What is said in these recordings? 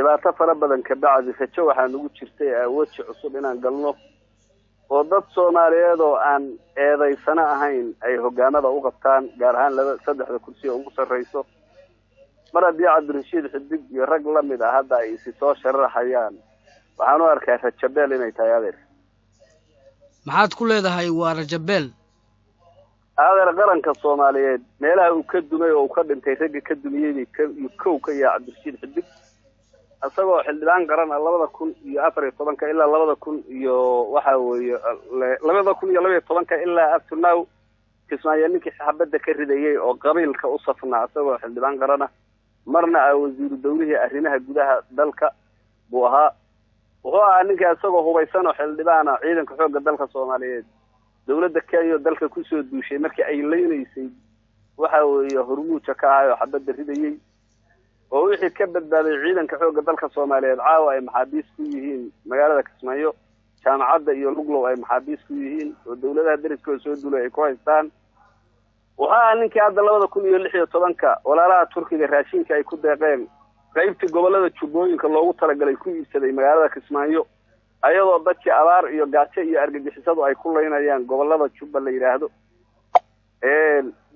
dhibaato fara badan ka bacdi rajo waxaan ugu jirtay weji cusub inaan galno oo dad Soomaaliyeed oo aan eedaysana ahayn ay hogaamada u qabtaan gaar ahaan saddexda kursi oo ugu sareyso mar haddii Cabdirashiid Xidig iyo rag la mid ah hadda ay si soo sharaxayaan waxaan u arkaa rajabeel inay tahay adeer maxaad ku leedahay waa rajabeel adeer qaranka Soomaaliyeed meelaha uu ka dumay oo uu ka dhintay ragga ka dumiyay kow ka yaa Cabdirashiid Xidig asagoo xildhibaan qaran 2014 ilaa 2000 iyo waxa weeye 2012 ilaa up to now kismaayo ninkii xabadda ka ridayay oo qabiilka u safnaa asagoo xildhibaan qaran marna wasiir dawladda arrimaha gudaha dalka buu ahaa wuxuu ninka asagoo hubaysan oo xildhibaana ciidanka xoogga dalka Soomaaliyeed dawladda Kenya dalka ku soo duushay markii ay leenaysay waxa weeye hormuudka ka ahaa oo xabadda ridayay oo wixii ka badbaaday ciidanka xoogga dalka Soomaaliyeed caawa ay maxaabiis ku yihiin magaalada Kismaayo jaamacadda iyo Luglow ay maxaabiis ku yihiin oo dawladaha dariska soo duulay ay ku haystaan waxa ninkii hadda 2016 walaalaha Turkiga raashinka ay ku deeqeen qaybtii gobolada Jubbooyinka loogu talagalay ku iibsaday magaalada Kismaayo ayadoo dadkii abaar iyo gaajo iyo argagixisadu ay ku leynayaan gobolada Jubba la yiraahdo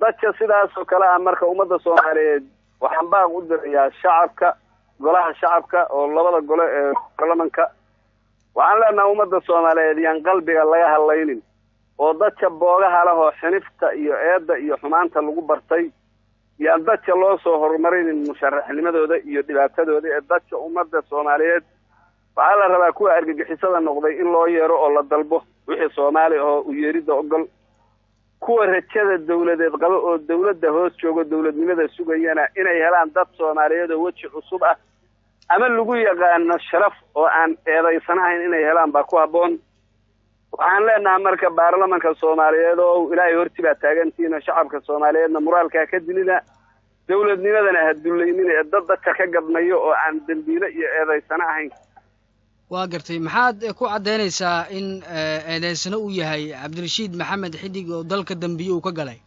dadka sidaas oo kale ah marka ummadda Soomaaliyeed waxaan baaq u dirayaa shacabka golaha shacabka oo labada gole ee baarlamaanka waxaan leenahay ummadda Soomaaliyeed yaan qalbiga laga hadlaynin oo dadka boogaha leh oo xinifta iyo eedda iyo xumaanta lagu bartay yaan dadka loo soo horumarinin musharaxnimadooda iyo dhibaatadooda ee dadka ummadda Soomaaliyeed waxaa la rabaa kuwa argagixisada noqday in loo yeero oo la dalbo wixii Soomaali oo u yeerida ogol kuwa rajada dawladeed qaba oo dawladda hoos joogo dawladnimada sugayana inay helaan dad Soomaaliyeed oo weji cusub ah ama lagu yaqaan sharaf oo aan eedaysanayn inay helaan ba ku haboon waxaan leenahay marka baarlamaanka Soomaaliyeed oo ilaahay hortiba taagantiina shacabka Soomaaliyeedna moraalka ka dilina dawladnimadana haduleeynin ee dadka ka gadnayo oo aan dambiile iyo eedaysanayn waa gartay maxaad ku cadeynaysaa in eedaysana uu yahay Cabdirashiid Maxamed Xidig oo dalka dambiye uu ka galay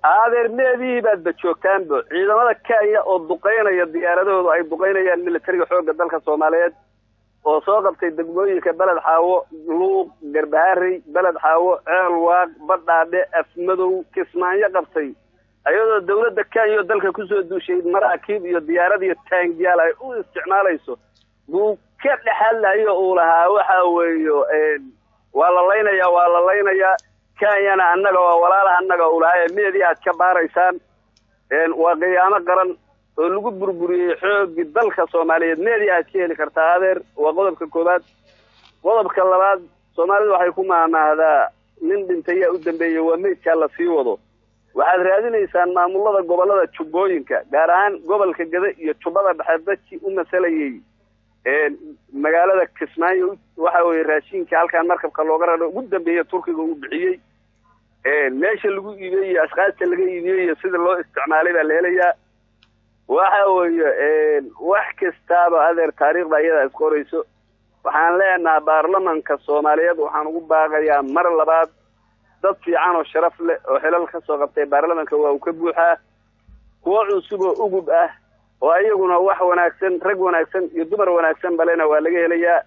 adeerneedii baad joogtaan ciidamada Kenya oo duqeynaya diyaaradoodu ay duqeynayaan militariga xoogga dalka Soomaaliyeed oo soo qabtay degmooyinka balad xaawo luuq garbaari balad xaawo ceelwaaq badhaadhe afmadow Kismaayo qabtay ayadoo dawladda Kenya dalka ku soo duushay maraakiib iyo diyaarad iyo taangiyaal ay u isticmaalayso buu ka dhaxalayo oo lahaa waxa weeyo waa la leynaya Kenya annaga waa walaalaha annaga u lahaa meediya aad ka baaraysaan waa qiyaamo qaran oo lagu burburiyay xoogga dalka Soomaaliyeed meediya aad ka heli kartaa adeer waa qodobka koobaad qodobka labaad Soomaalidu waxay ku maamahdaa nin dhintay u dambeeyay waa meedka la sii wado waxaad raadinaysaan maamulada gobolada Jubbooyinka gaar ahaan gobolka Gada iyo Jubbada Dhexe dadkii u masalayay magaalada Kismaayo waxa weeye raashinka halkaan markabka looga raro ugu dambeeyay Turkiga uu bixiyay meesha lagu iibiyay asqaadka laga iibiyay sida loo isticmaalay baa leelayaa waxa weeye wax kastaaba adeer taariikhda iyada isqorayso waxaan leenahay baarlamaanka Soomaaliyeed waxaan ugu baaqayaa mar labaad dad fiican oo sharaf leh oo xilal ka soo qabtay baarlamaanka waa uu ka buuxaa kuwa cusub oo ugub ah oo ayaguna wax wanaagsan rag wanaagsan iyo dumar wanaagsan balena waa laga helayaa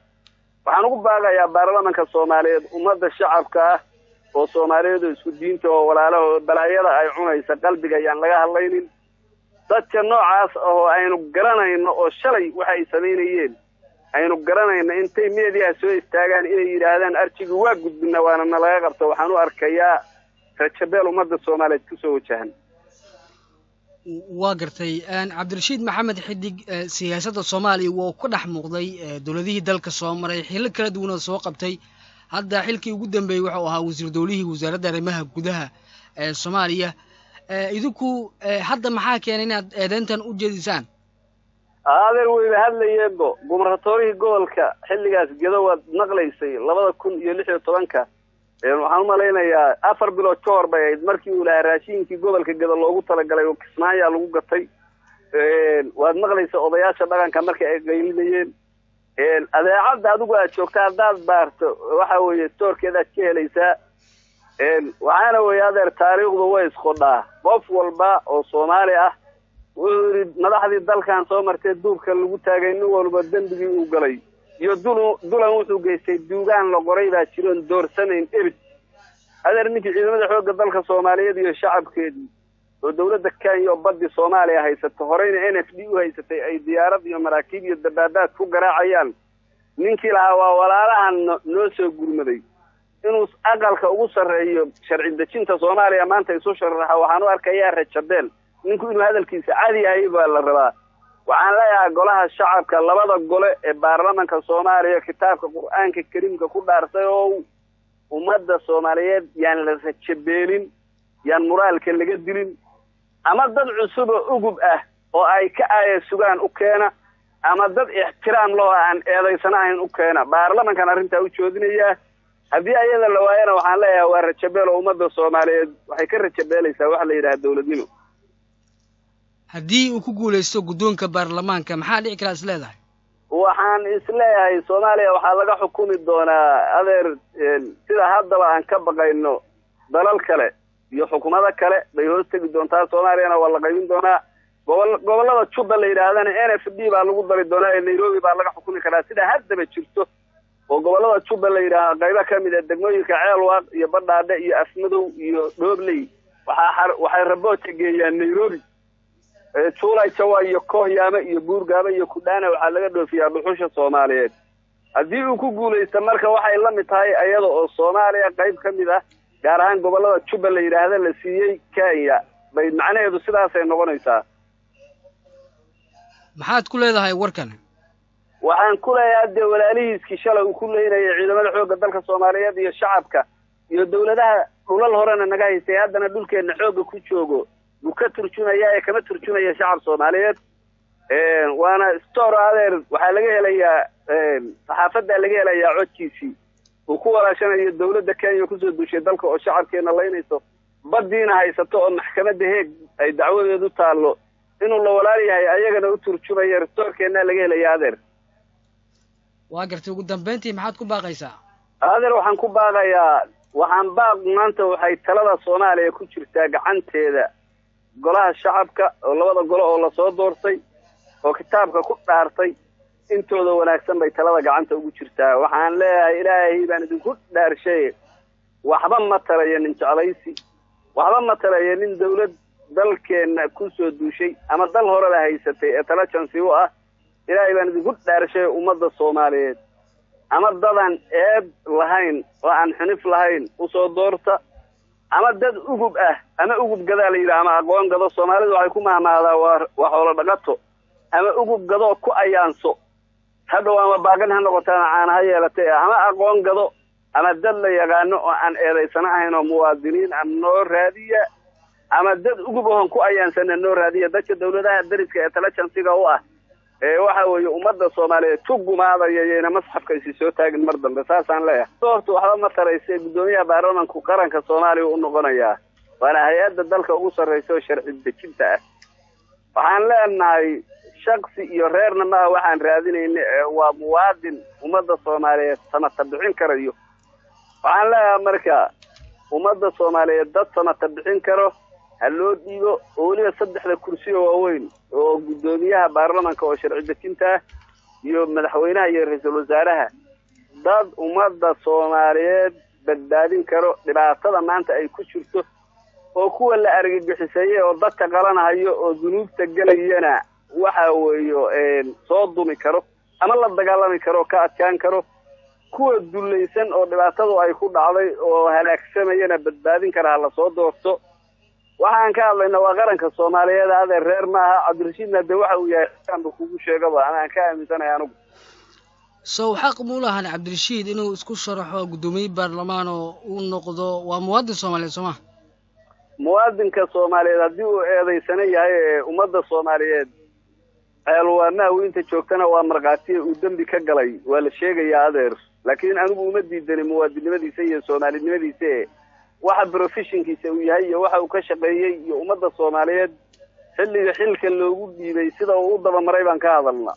waxaan ugu baaqayaa baarlamaanka Soomaaliyeed ummadda shacabka ah oo Soomaaliyeed isku diinta oo walaalaha balaayada ay cunaysa qalbiga yaan laga hadlaynin dadka noocaas oo aynu garanayno oo shalay waxay sameeyeen aynu garanayno intay meediya soo istaagaan inay yiraahdaan arjigu waa gudbina waana laga qabto waxaan u arkayaa rajabeel ummadda Soomaaliyeed ku soo wajahan waa gartay Cabdirashiid Maxamed Xidig siyaasadda Soomaaliya waa ku dhex muuqday dawladihii dalka soo maray xilal kala duwan oo soo qabtay hadda xilkii ugu dambeeyay wuxuu ahaa wasiir dawlihii wasaaradda arrimaha gudaha ee Soomaaliya idinku hadda maxaa keenay inaad eedeyntan u jeedisaan adeer way hadlayeenbo gumratoorihii gobolka xilligaas Gada wad naqlaysay 2016 waxaan malaynayaa 4 bilood ka hor bay markii uu lahaa raashinkii gobolka Gada loogu talagalay oo Kismaayo lagu gatay waad maqlaysaa odayaasha dhaqanka markii ay qeylinayeen adeecada adigu aad joogtaa hadaad baarto waxa weeye stoorkeeda ka helaysaa waxaana weeye adeer taariikhdu way isqodhaa qof walba oo Soomaali ah ويريد مدحدي دالكان soo martay duubka lagu taagay nin walba dambigii uu galay iyo dulan wuxuu geystay duugaan la qoray baa jiroon doorsanayn ebid adeer ninkii ciidamada xoogga dalka Soomaaliyeed iyo shacabkeedii oo dawladda Kenya oo baddi Soomaaliya haysato horeyna NFD u haysatay ay diyaarad iyo maraakiib iyo dabaabaad ku garaacayaan ninkii lahaa waa walaalahan noo soo gurmaday inuu aqalka ugu sareeyo sharci dejinta Soomaaliya maanta isu sharaxa waxaan u arkayaa rajabeel ninku inuu hadalkiisa caadi yahay baa la rabaa waxaan leeyahay golaha shacabka labada gole ee baarlamaanka Soomaaliya kitaabka Qur'aanka Kariimka ku dhaarsay oo ummadda Soomaaliyeed yaan la rajabeelin yaan moraalka laga dilin ama dad cusub oo ugub ah oo ay ka sugaan u keena ama dad ixtiraam loo aan eedaysanayn u keena baarlamaankan arrinta u joodinaya haddii ayada la waayana waxaan leeyahay waa rajabeel ummadda Soomaaliyeed waxay ka rajabeelaysaa wax la yiraahdo dawladnimo haddii uu ku guuleysto guddoonka baarlamaanka maxaa dhici kara isleedahay waxaan isleeyahay Soomaaliya waxa laga xukumi doonaa adeer sida haddaba aan ka baqayno dalal kale iyo xukuumada kale bay hoos tagi doontaa Soomaaliyana waa la qaybin doonaa gobolada Juba la yiraahdana NFD baa lagu dari doonaa ee Nairobi baa laga xukumi karaa sida haddaba jirto oo gobolada Juba la yiraahdo qaybo kamid ah degmooyinka Ceelwaaq iyo Badhaadhe iyo Afmadow iyo Doobley waxay rabood geeyaan Nairobi tuulay jawa iyo Koohyaama iyo Buurgaaba iyo Kudhaana waxa laga dhoofiyaa dhuxusha Soomaaliyeed haddii uu ku guuleysto marka waxay la mid tahay ayada oo Soomaaliya qayb kamid ah gaar ahaan gobolada Juba la yiraahdo la siiyay Kenya bay macnaheedu sidaas ay noqonaysaa maxaad ku leedahay warkan waxaan ku leeyahay walaalihiiskii shalay uu ku leeyahay ciidamada xoogga dalka Soomaaliyeed iyo shacabka iyo dawladaha dhulal horena naga haystay haddana dhulkeena xoogga ku joogo buka turjunaya ee kama turjunaya shacab Soomaaliyeed waana store adeer waxa laga helayaa saxaafadda laga helayaa codkiisii uu ku walaashanayo dawladda Kenya ku soo duushay dalka oo shacabkeena leynayso baddiina haysato oo maxkamadda heeg ay dacwadeedu taalo inuu la walaalayahay ayagana u turjumaya restoorkeena laga helayaa adeer waa gartay ugu dambeyntii maxaad ku baaqaysaa adeer waxaan ku baaqayaa waxaan baaq maanta waxay talada Soomaaliya ku jirtaa gacanteeda golaha shacabka oo labada golo oo la soo doortay oo kitaabka ku dhaartay intooda wanaagsan bay talada gacanta ugu jirtaa waxaan leeyahay Ilaahay baan idinku dhaarshay waxba ma tarayo nin jeclaysi waxba ma tarayo nin dawlad dalkeena ku soo duushay ama dal hore la haysatay ee tala chance u ah Ilaahay baan idinku dhaarshay ummadda Soomaaliyeed ama dadan eeb lahayn oo aan xinif lahayn u soo doorta ama dad ugub ah ama ugub gadaal yiraahdo ama aqoon gado Soomaalidu waxay ku maamaadaa waa xoolo dhaqato ama ugub gado ku ayaanso hadda waa baagan ha noqotaan aan ha yeelatay ama aqoon gado ama dad la yaqaano oo aan eedaysanayn oo muwaadiniin aan noo raadiya ama dad ugub oo ku ayaansan noo raadiya dadka dawladaha dariska ee tala chance-ga u ah waxa weeye ummadda Soomaaliyeed tugumaadayayna masxafka ay soo taagin mar dambe saasaan leeyahay doortu waxa ma taraysay gudoomiyaha baarlamaanka qaranka Soomaaliya u noqonaya waana hay'adda dalka ugu sareyso sharci dejinta ah waxaan leenahay shakhsi iyo reerna ma waxaan raadinaynaa waa muwaadin ummadda Soomaaliyeed samata bixin karayo waxaan leeyahay marka ummadda Soomaaliyeed dad samata bixin karo haloo dhiibo oo waliba saddexda kursi oo waaweyn oo gudoomiyaha baarlamaanka oo sharci dejinta iyo madaxweynaha iyo ra'iisul wasaaraha dad ummadda Soomaaliyeed badbaadin karo dhibaatada maanta ay ku jirto oo kuwa la argagixisay oo dadka qalanayo oo dunuubta galayana waxa weeyo soo dumi karo ama la dagaalami karo ka adkaan karo kuwa dulaysan oo dhibaatadu ay ku dhacday oo halaagsamayna badbaadin kara la soo doorto waxaan ka hadlaynaa waa qaranka Soomaaliyeed adeer reer maaha Cabdirashiidna de waxa uu yahay aan kugu sheegaba aan ka aaminsanahay anigu soo xaq muulahan Cabdirashiid inuu isku sharaxo gudoomiye baarlamaan oo uu noqdo waa muwaadin Soomaaliyeed Soomaa muwaadinka Soomaaliyeed hadii uu eedaysan yahay ummadda Soomaaliyeed alwaana inta joogtana waa marqaati uu dambi ka galay waa la sheegayaa adeer laakiin anigu uma diidan muwaadinimadiisa iyo Soomaalinimadiisa waxa professionkiisa uu yahay iyo waxa uu ka shaqeeyay iyo ummadda Soomaaliyeed xilliga xilka loogu dhiibay sida uu daba maray baan ka hadalnaa